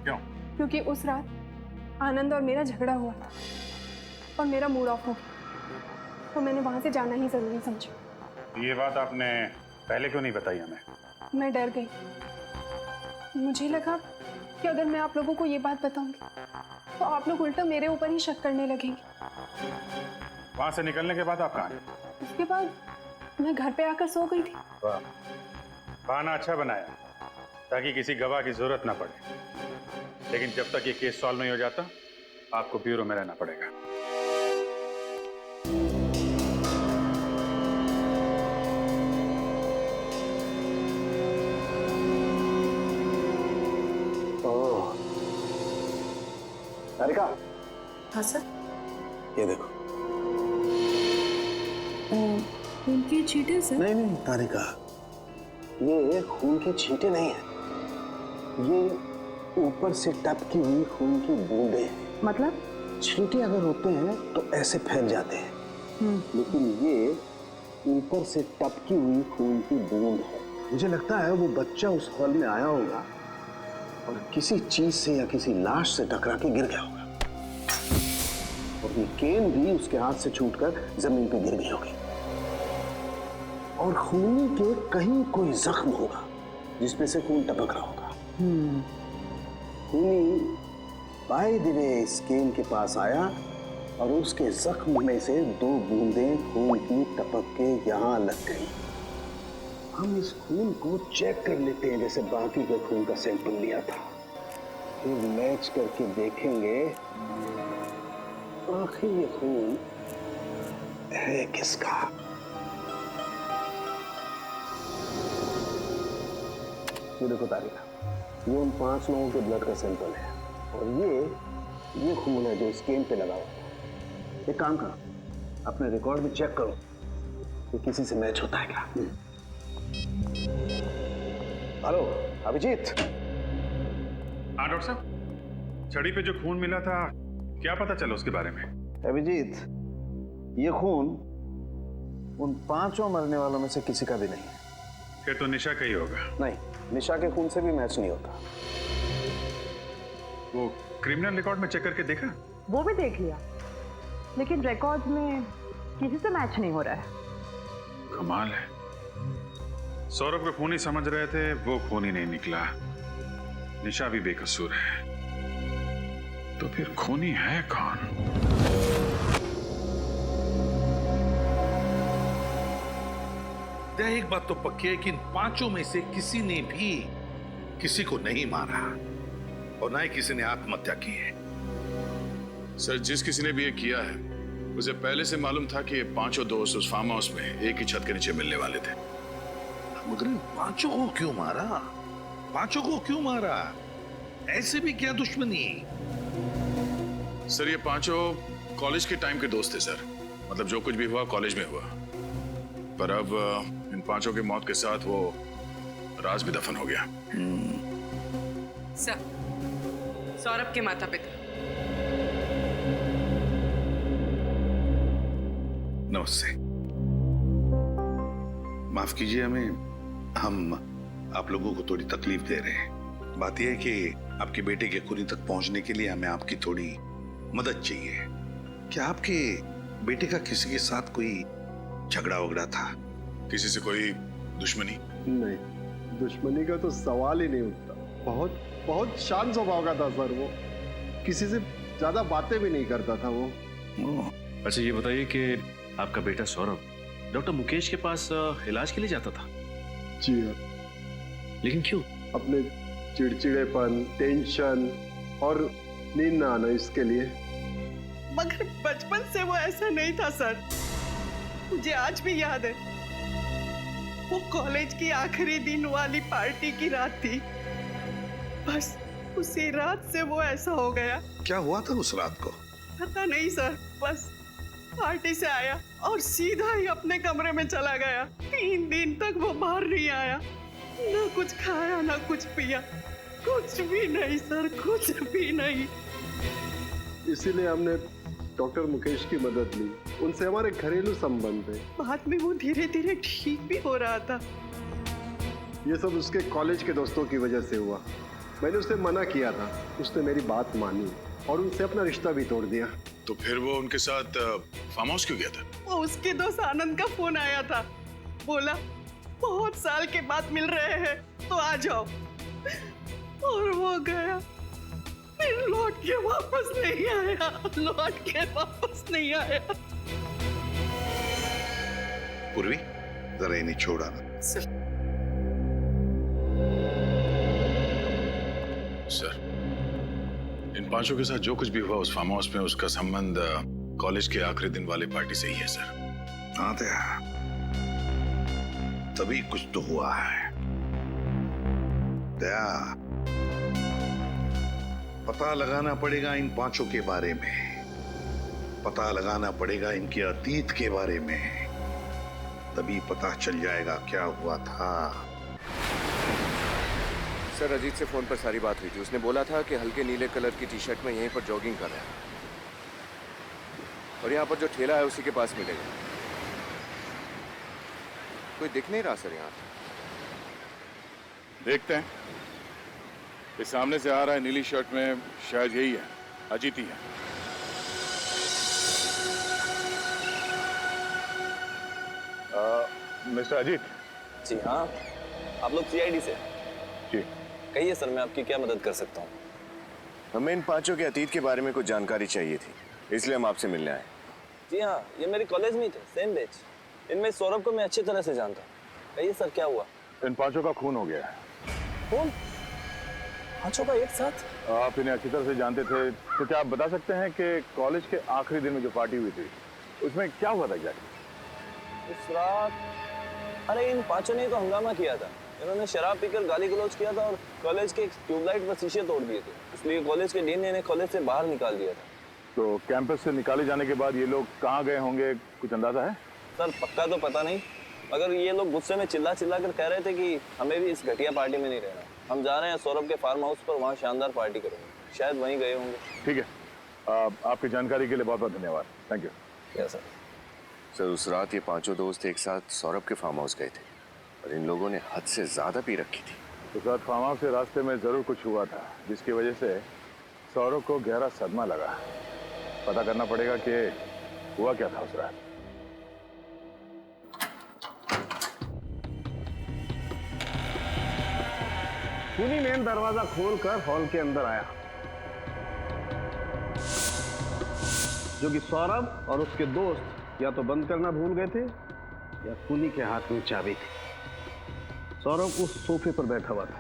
K: क्यों?
N: क्योंकि उस रात आनंद और मेरा झगड़ा हुआ था और मेरा मूड ऑफ हो गया, तो मैंने वहां से जाना ही जरूरी समझा।
K: ये बात आपने पहले क्यों नहीं बताई हमें?
N: मैं डर गई। मुझे लगा कि अगर मैं आप लोगों को ये बात बताऊंगी तो आप लोग उल्टा मेरे ऊपर ही शक करने लगेंगे।
K: वहां से निकलने के बाद आप कहाँ गए?
N: उसके बाद मैं घर पे आकर सो गई थी।
K: वाह, बहाना अच्छा बनाया ताकि किसी गवाह की जरूरत ना पड़े। लेकिन जब तक ये केस सॉल्व नहीं हो जाता आपको ब्यूरो में रहना पड़ेगा।
E: तारिका।
G: हाँ सर।
E: ये देखो।
G: खून की छींटे सर?
E: नहीं नहीं तारिका, ये खून की छींटे नहीं है, ये ऊपर से टपकी हुई खून की बूंदें हैं।
F: मतलब?
E: छींटे अगर होते हैं तो ऐसे फैल जाते हैं, लेकिन ये ऊपर से टपकी हुई खून की बूंद है। मुझे लगता है वो बच्चा उस हॉल में आया होगा और किसी चीज से या किसी लाश से टकरा के गिर गया होगा, और ये केन भी उसके हाथ से छूटकर जमीन पे गिर गई होगी, और खूनी के कहीं कोई जख्म होगा जिसमें से खून टपक रहा होगा। खूनी बाय द वे इस केन के पास आया और उसके जख्म में से 2 बूंदें खून की टपक के यहाँ लग गई। हम इस खून को चेक कर लेते हैं जैसे बाकी के खून का सैंपल लिया था, फिर मैच करके देखेंगे आखिर ये खून है किसका। ये देखो तारिका, ये उन 5 लोगों के ब्लड का सैंपल है, और ये खून है जो इस केन पे लगा हुआ है। एक काम करो, अपने रिकॉर्ड में चेक करो कि किसी से मैच होता है क्या। हेलो अभिजीत।
K: हाँ डॉक्टर साहब, छड़ी पे जो खून मिला था क्या पता चला उसके बारे में?
E: अभिजीत, ये खून उन 5 मरने वालों में से किसी का भी नहीं है।
K: फिर तो निशा का ही होगा।
E: नहीं, निशा के खून से भी मैच नहीं होता।
K: वो क्रिमिनल रिकॉर्ड में चेक करके देखा?
F: वो भी देख लिया, लेकिन रिकॉर्ड में किसी से मैच नहीं हो रहा है।
K: कमाल है, सौरभ को खूनी समझ रहे थे, वो खून ही नहीं निकला। निशा भी बेकसूर है, तो फिर खूनी है कौन?
L: एक बात तो पक्की है कि इन 5 में से किसी ने भी किसी को नहीं मारा और ना ही किसी ने आत्महत्या की है।
B: सर, जिस किसी ने भी ये किया है उसे पहले से मालूम था कि ये 5 दोस्त उस फार्म हाउस में एक ही छत के नीचे मिलने वाले थे।
L: मगर इन 5 को क्यों मारा? 5 को क्यों मारा? ऐसे भी क्या दुश्मनी?
B: सर, ये 5 कॉलेज के टाइम के दोस्त थे सर। मतलब जो कुछ भी हुआ कॉलेज में हुआ, पर अब इन 5 की मौत के साथ वो राज भी दफन हो गया।
M: सर, सौरभ के माता पिता।
L: नमस्ते। माफ कीजिए हमें, हम आप लोगों को थोड़ी तकलीफ दे रहे हैं। बात यह है कि आपके बेटे के खूनी तक पहुंचने के लिए हमें आपकी थोड़ी मदद चाहिए। क्या आपके बेटे का किसी के साथ कोई झगड़ा वगड़ा था?
B: किसी से कोई दुश्मनी?
P: नहीं, दुश्मनी का तो सवाल ही नहीं उठता। बहुत शांत स्वभाव का था सर वो, किसी से ज्यादा बातें भी नहीं करता था वो।
H: अच्छा ये बताइए कि आपका बेटा सौरभ डॉक्टर मुकेश के पास इलाज के लिए जाता था?
P: जी हाँ।
H: लेकिन क्यों?
P: अपने चिड़चिड़ेपन, टेंशन और नींद ना आना, इसके लिए।
Q: मगर बचपन से वो ऐसा नहीं था सर, मुझे आज भी याद है। वो कॉलेज की आखिरी दिन वाली पार्टी की रात थी, बस उसी रात से वो ऐसा हो गया।
L: क्या हुआ था उस रात को?
Q: पता नहीं सर, बस पार्टी से आया और सीधा ही अपने कमरे में चला गया। 3 दिन तक वो बाहर नहीं आया, ना कुछ खाया ना कुछ पिया, कुछ भी नहीं सर, कुछ भी नहीं।
P: इसीलिए हमने डॉक्टर मुकेश की मदद ली, उनसे हमारे घरेलू संबंध है।
Q: बाद में वो धीरे धीरे ठीक भी हो रहा था।
P: ये सब उसके कॉलेज के दोस्तों की वजह से हुआ। मैंने उसे मना किया था, उसने मेरी बात मानी और उनसे अपना रिश्ता भी तोड़ दिया।
B: तो फिर वो उनके साथ फार्म हाउस क्यों गया था?
Q: वो उसके दोस्त आनंद का फोन आया था, बोला बहुत साल के बाद मिल रहे हैं तो आ जाओ, और वो गया। फिर लौट के वापस नहीं आया, लौट के वापस नहीं आया।
L: पूर्वी, जरा इन्हें छोड़ा ना।
B: सर, इन पांचों के साथ जो कुछ भी हुआ उस फार्म हाउस में, उसका संबंध कॉलेज के आखिरी दिन वाले पार्टी से ही है सर।
L: हाँ दया, तभी कुछ तो हुआ है। दया, पता लगाना पड़ेगा इन पांचों के बारे में, पता लगाना पड़ेगा इनके अतीत के बारे में, तभी पता चल जाएगा क्या हुआ था।
C: सर, अजीत से फोन पर सारी बात हुई थी। उसने बोला था कि हल्के नीले कलर की टी शर्ट में यहीं पर जॉगिंग कर रहा है और यहाँ पर जो ठेला है उसी के पास मिलेगा। कोई दिख नहीं रहा सर यहाँ।
K: देखते हैं। ये सामने से आ रहा है नीली शर्ट में, शायद यही है, अजीत ही है। मिस्टर अजीत।
R: जी हाँ, आप लोग सीआईडी से?
K: जी।
R: कहिए सर, मैं आपकी क्या मदद कर सकता हूँ?
C: हमें इन पांचों के अतीत के बारे में कुछ जानकारी चाहिए थी, इसलिए हम आपसे मिलने आए।
R: जी हाँ, ये मेरे कॉलेज में ही थे, सेम बैच। इनमें सौरभ को मैं अच्छी तरह से जानता हूँ। कहिए सर, क्या हुआ?
K: इन पांचों का खून हो गया है।
R: खून? पांचों का एक साथ?
K: आप इन्हें अच्छी तरह से जानते थे, तो क्या आप बता सकते हैं कि कॉलेज के आखिरी दिन में जो पार्टी हुई थी उसमें क्या हुआ था एग्जैक्टली?
R: उस रात, अरे इन पांचों ने तो हंगामा किया था। इन्होंने शराब पीकर गाली गलौज किया था और कॉलेज के ट्यूबलाइट व शीशे तोड़ दिए थे। इसलिए कॉलेज के डीन ने इन्हें कॉलेज से बाहर निकाल दिया था।
K: तो कैंपस से निकाले जाने के बाद ये लोग कहाँ गए होंगे, कुछ अंदाजा है?
R: सर पक्का तो पता नहीं, मगर ये लोग गुस्से में चिल्ला चिल्ला कर कह रहे थे कि हमें भी इस घटिया पार्टी में नहीं रहना, हम जा रहे हैं सौरभ के फार्म हाउस पर, वहाँ शानदार पार्टी करेंगे। शायद वहीं गए होंगे।
K: ठीक है, आपकी जानकारी के लिए बहुत बहुत धन्यवाद। Thank you.
R: Yes sir.
C: Sir, उस रात ये पांचों दोस्त एक साथ सौरभ के फार्म हाउस गए थे और इन लोगों ने हद से ज्यादा पी रखी थी।
K: उस रात फार्म हाउस से रास्ते में जरूर कुछ हुआ था जिसकी वजह से सौरभ को गहरा सदमा लगा। पता करना पड़ेगा कि हुआ क्या था उस रात।
E: खूनी मेन दरवाजा खोलकर हॉल के अंदर आया, जो कि सौरभ और उसके दोस्त या तो बंद करना भूल गए थे या खूनी के हाथ में चाबी थी। सौरभ उस सोफे पर बैठा हुआ था।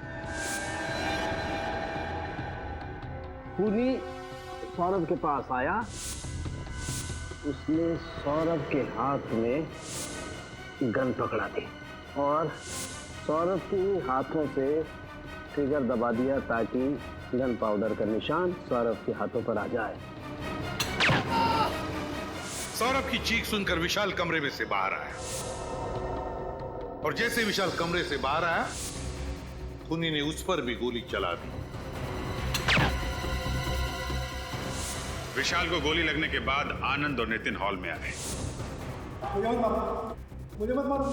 E: खूनी सौरभ के पास आया, उसने सौरभ के हाथ में गन पकड़ा दी और सौरभ के हाथों से ट्रिगर दबा दिया ताकि गन पाउडर का निशान सौरभ के हाथों पर आ जाए।
L: सौरभ की चीख सुनकर विशाल कमरे में से बाहर आया और जैसे विशाल कमरे से बाहर आया, खूनी ने उस पर भी गोली चला दी।
B: विशाल को गोली लगने के बाद आनंद और नितिन हॉल में आए।
S: मुझे मत मारो।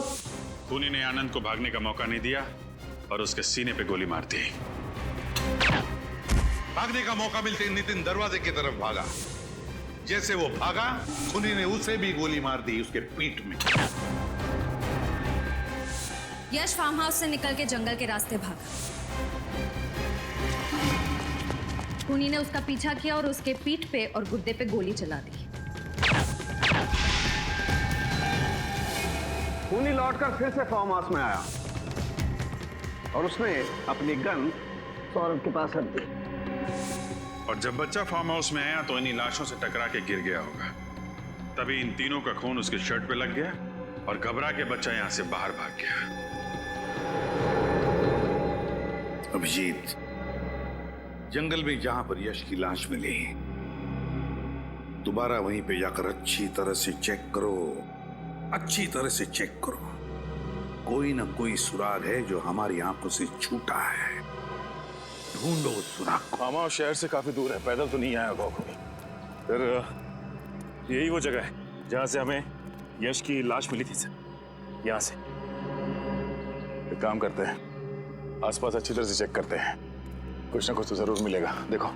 B: खूनी ने आनंद को भागने का मौका नहीं दिया और उसके सीने पे गोली मार दी।
L: भागने का मौका मिलते नितिन दरवाजे की तरफ भागा। जैसे वो भागा, खूनी ने उसे भी गोली मार दी उसके पीठ में।
G: यश फार्म हाउस से निकल के जंगल के रास्ते भागा। खूनी ने उसका पीछा किया और उसके पीठ पे और गुद्दे पे गोली चला दी।
E: खूनी लौटकर फिर से फार्म हाउस में आया और उसने अपनी गन सौरभ के पास रख दी।
B: और जब बच्चा फार्म हाउस में आया तो इन्हीं लाशों से टकरा के गिर गया होगा। तभी इन तीनों का खून उसके शर्ट पे लग गया और घबरा के बच्चा यहां से बाहर भाग गया।
L: अभिजीत, जंगल में जहां पर यश की लाश मिली, दोबारा वहीं पे जाकर अच्छी तरह से चेक करो, अच्छी तरह से चेक करो। कोई ना कोई सुराग है जो हमारी आंखों से छूटा है। ढूंढो उस सुराग को।
B: फार्म हाउस शहर से काफी दूर है, पैदल तो नहीं आया होगा कोई।
H: फिर यही वो जगह है जहां से हमें यश की लाश मिली थी सर, यहाँ से।
B: एक काम करते हैं, आसपास अच्छी तरह से चेक करते हैं, कुछ ना कुछ तो जरूर मिलेगा। देखो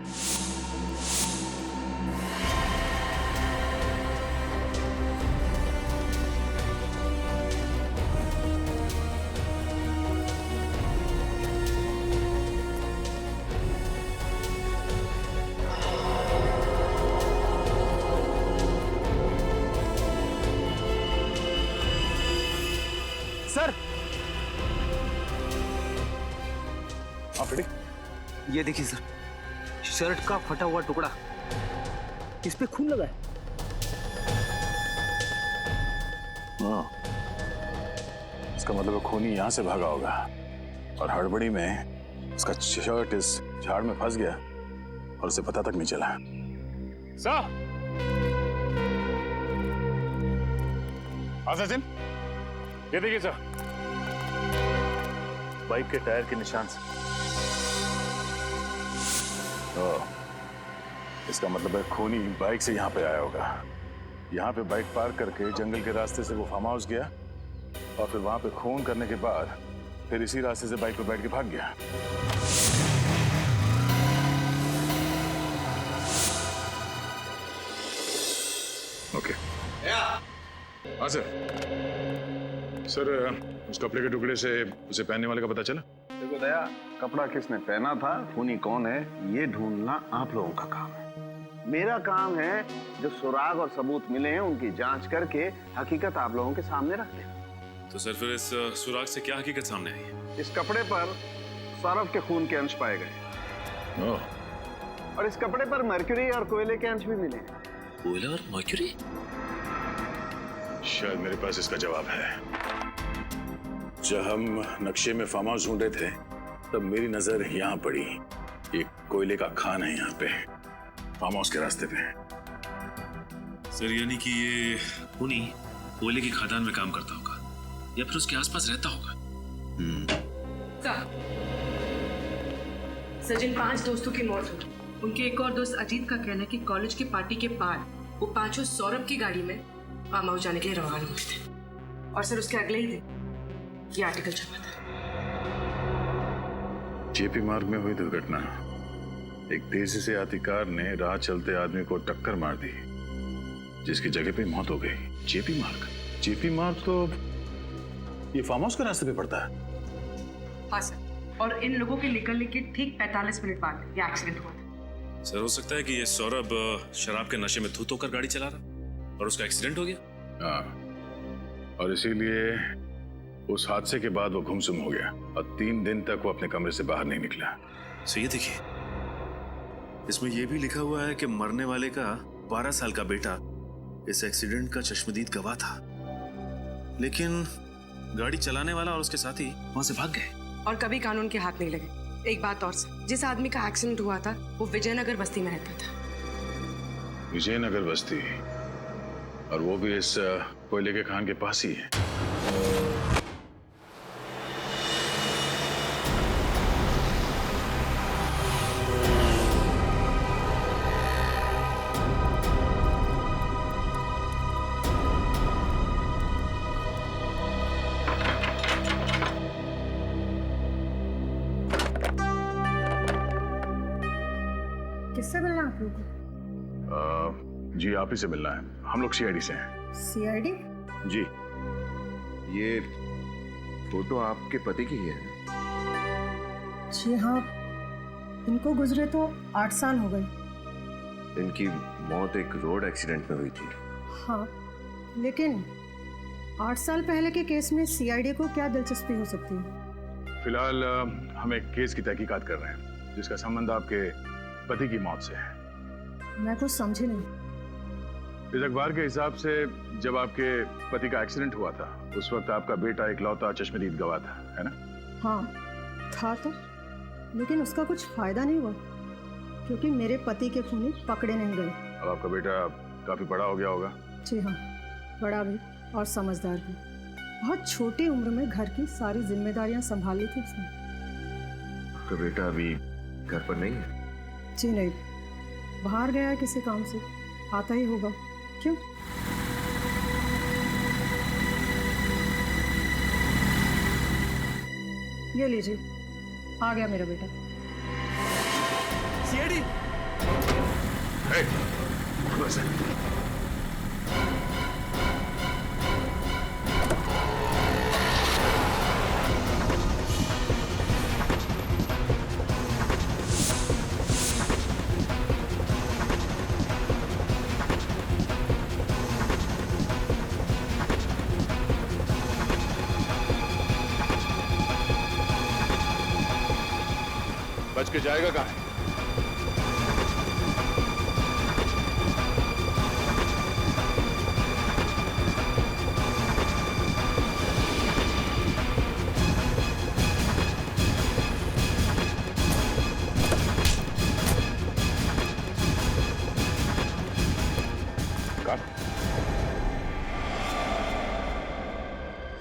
I: सर
B: हाँ फ्रेडी,
I: ये देखिए सर, शर्ट का फटा हुआ टुकड़ा, इस पे खून लगा है।
B: हाँ, इसका मतलब खूनी यहाँ से भागा होगा और हड़बड़ी में उसका शर्ट इस झाड़ में फंस गया और उसे पता तक नहीं चला। सर, हाँ सचिन, ये देखिए सर, बाइक के टायर के निशान से। इसका मतलब है खूनी बाइक से यहाँ पे आया होगा। यहाँ पे बाइक पार्क करके जंगल के रास्ते से वो फार्म हाउस गया और फिर वहां पे खून करने के बाद फिर इसी रास्ते से बाइक पे बैठ के भाग गया। ओके। हाँ सर। सर, उस कपड़े के टुकड़े से उसे पहनने वाले का पता चला?
E: देखो दया, कपड़ा किसने पहना था, खूनी कौन है, ये ढूंढना आप लोगों का काम है। मेरा काम है जो सुराग और सबूत मिले हैं उनकी जांच करके हकीकत आप लोगों के सामने रख देना।
H: तो सर फिर इस सुराग से क्या हकीकत सामने आई है?
E: इस कपड़े पर सौरभ के खून के अंश पाए गए और इस कपड़े पर मर्क्यूरी और कोयले के अंश भी मिले हैं।
H: कोयला और मर्क्यूरी?
B: शायद मेरे पास इसका जवाब है। जब हम नक्शे में फार्म हाउस ढूंढे थे तब मेरी नजर यहाँ पड़ी। एक कोयले का खान है यहाँ पे, फार्म हाउस के रास्ते पे।
H: सर यानी कि ये खूनी कोयले की खदान में काम करता होगा या फिर उसके आसपास रहता होगा।
M: सचिन 5 दोस्तों की मौत हुई। उनके एक और दोस्त अजीत का कहना है कि कॉलेज की पार्टी के बाद वो पांचों सौरभ की गाड़ी में फार्म हाउस जाने के लिए रवाना हुए थे और सर उसके अगले ही दिन ये आर्टिकल छपा था।
B: जेपी मार्ग में हुई दुर्घटना। एक तेजी से आती कार ने राह चलते आदमी को टक्कर मार दी जिसकी जगह पे मौत हो गई। जेपी मार्ग? जेपी मार्ग तो ये फार्म हाउस के रास्ते पे पड़ता है।
M: हाँ सर, और इन लोगों के निकलने के ठीक 45 मिनट बाद ये एक्सीडेंट हुआ था।
H: सर हो सकता है कि ये सौरभ शराब के नशे में धुत होकर गाड़ी चला रहा और उसका एक्सीडेंट हो गया।
B: हाँ, और इसीलिए उस हादसे के बाद वो गुमसुम हो गया और 3 दिन तक वो अपने कमरे से बाहर नहीं निकला।
H: सो ये देखिए, इसमें यह भी लिखा हुआ है कि मरने वाले का 12 साल का बेटा इस एक्सीडेंट का चश्मदीद गवाह था, लेकिन गाड़ी चलाने वाला और उसके साथी वहां से भाग गए
M: और कभी कानून के हाथ नहीं लगे। एक बात और सर, जिस आदमी का एक्सीडेंट हुआ था वो विजयनगर बस्ती में रहता था।
B: विजयनगर बस्ती? और वो भी इस कोयले के खान के पास ही है।
F: किससे मिलना आप लोगों को?
B: जी आप ही से मिलना है। हम लोग सीआईडी से हैं।
F: सीआईडी?
B: जी।
C: ये फोटो आपके पति की है?
F: जी हाँ, इनको गुजरे तो 8 साल हो गए।
C: इनकी मौत एक रोड एक्सीडेंट में हुई थी।
F: हाँ, लेकिन 8 साल पहले के केस में सीआईडी को क्या दिलचस्पी हो सकती है?
B: फिलहाल हम एक केस की तहकीकात कर रहे हैं जिसका संबंध आपके पति की मौत से है।
F: मैं कुछ समझी नहीं।
B: इस अखबार के हिसाब से जब आपके पति का एक्सीडेंट हुआ था उस वक्त आपका बेटा इकलौता चश्मदीद गवाह था, है ना?
F: हाँ था तो, लेकिन उसका कुछ फायदा नहीं हुआ क्योंकि मेरे पति के खूनी पकड़े नहीं गए।
B: अब आपका बेटा काफी बड़ा हो गया होगा।
F: जी हाँ, बड़ा भी और समझदार भी। बहुत छोटी उम्र में घर की सारी जिम्मेदारियां संभाल ली थी उसने।
C: आपका बेटा अभी घर पर नहीं है?
F: जी नहीं, बाहर गया है किसी काम से, आता ही होगा। क्यों? ये लीजिए, आ गया मेरा बेटा।
I: सीआईडी?
B: उसके जाएगा कहाँ?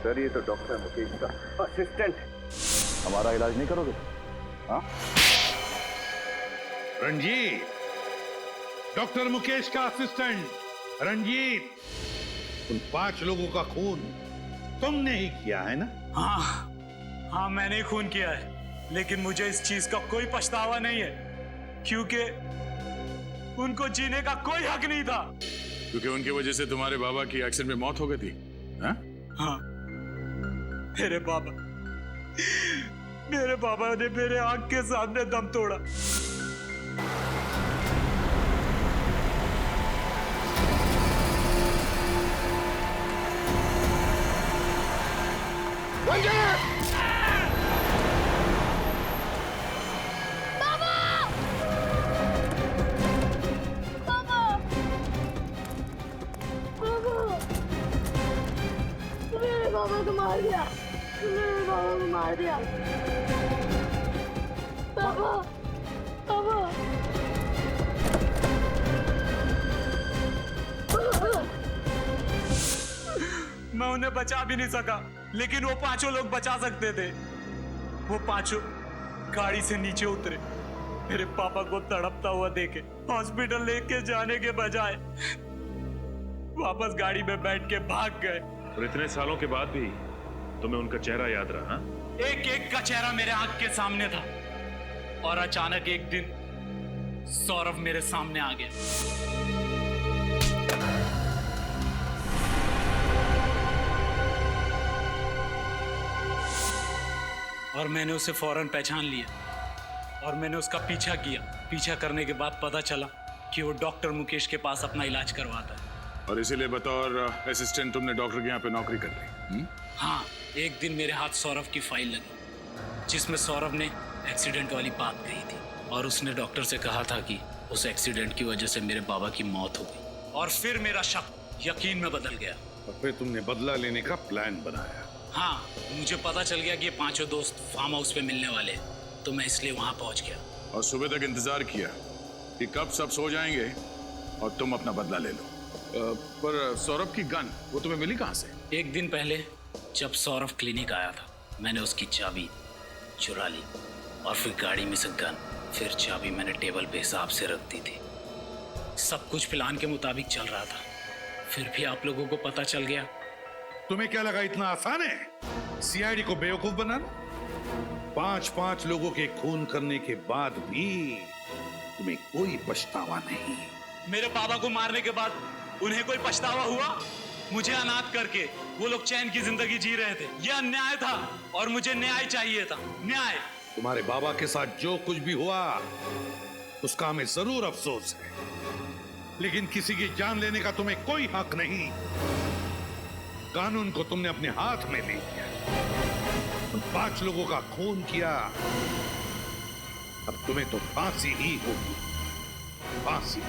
C: सर ये तो डॉक्टर मुकेश का असिस्टेंट है।
L: हमारा इलाज नहीं करोगे? हाँ? रंजीत, डॉक्टर मुकेश का असिस्टेंट रंजीत, उन 5 लोगों का खून तुमने ही किया है ना?
O: हाँ मैंने ही खून किया है, लेकिन मुझे इस चीज का कोई पछतावा नहीं है, क्योंकि उनको जीने का कोई हक नहीं था।
B: क्योंकि उनकी वजह से तुम्हारे बाबा की एक्सीडेंट में मौत हो गई थी।
O: हाँ, मेरे बाबा ने मेरे आंख के सामने दम तोड़ा।
J: बाबा को मार दिया, मेरे बाबा को मार दिया। बाबा, बाबा।
O: मैं उन्हें बचा भी नहीं सका, लेकिन वो 5 लोग बचा सकते थे। वो 5 गाड़ी से नीचे उतरे, मेरे पापा को तड़पता हुआ देखे हॉस्पिटल लेके जाने के बजाय वापस गाड़ी में बैठ के भाग गए।
H: और इतने सालों के बाद भी तुम्हें उनका चेहरा याद रहा?
O: एक एक का चेहरा मेरे आंख के सामने था, और अचानक एक दिन सौरभ मेरे सामने आ गया। और मैंने उसे फौरन पहचान लिया, और मैंने उसका पीछा किया। पीछा करने के बाद पता चला कि वो डॉक्टर मुकेश के पास अपना इलाज करवाता है।
B: और इसीलिए बतौर असिस्टेंट तुमने डॉक्टर के यहाँ पे नौकरी कर ली?
O: हाँ, एक दिन मेरे हाथ सौरभ की फाइल लगी, जिसमें सौरभ ने एक्सीडेंट वाली बात कही थी, और उसने डॉक्टर से कहा था कि उस एक्सीडेंट की वजह से मेरे बाबा की मौत हो गई। और फिर मेरा शक यकीन में बदल गया।
L: और फिर तुमने बदला लेने का प्लान बनाया?
O: हाँ, मुझे पता चल गया कि ये 5 दोस्त फार्म हाउस पे मिलने वाले हैं, तो मैं इसलिए वहां पहुंच गया।
B: और सुबह तक इंतजार किया कि कब सब सो जाएंगे और तुम अपना बदला ले लो। पर सौरभ की गन वो तुम्हें मिली कहाँ से?
O: एक दिन पहले जब सौरभ क्लिनिक आया था, मैंने उसकी चाबी चुरा ली, और फिर गाड़ी में से गन, फिर चाबी मैंने टेबल पे हिसाब से रख दी थी। सब कुछ प्लान के मुताबिक चल रहा था, फिर भी आप लोगों को पता चल गया।
L: तुम्हें क्या लगा इतना आसान है सीआईडी को बेवकूफ बनाना? 5 लोगों के खून करने के बाद भी तुम्हें कोई पछतावा नहीं?
O: मेरे बाबा को मारने के बाद उन्हें कोई पछतावा हुआ? मुझे अनाथ करके वो लोग चैन की जिंदगी जी रहे थे। यह अन्याय था, और मुझे न्याय चाहिए था। न्याय।
L: तुम्हारे बाबा के साथ जो कुछ भी हुआ उसका हमें जरूर अफसोस है, लेकिन किसी की जान लेने का तुम्हें कोई हक नहीं। कानून को तुमने अपने हाथ में ले लिया, 5 लोगों का खून किया, अब तुम्हें तो फांसी ही होगी, फांसी।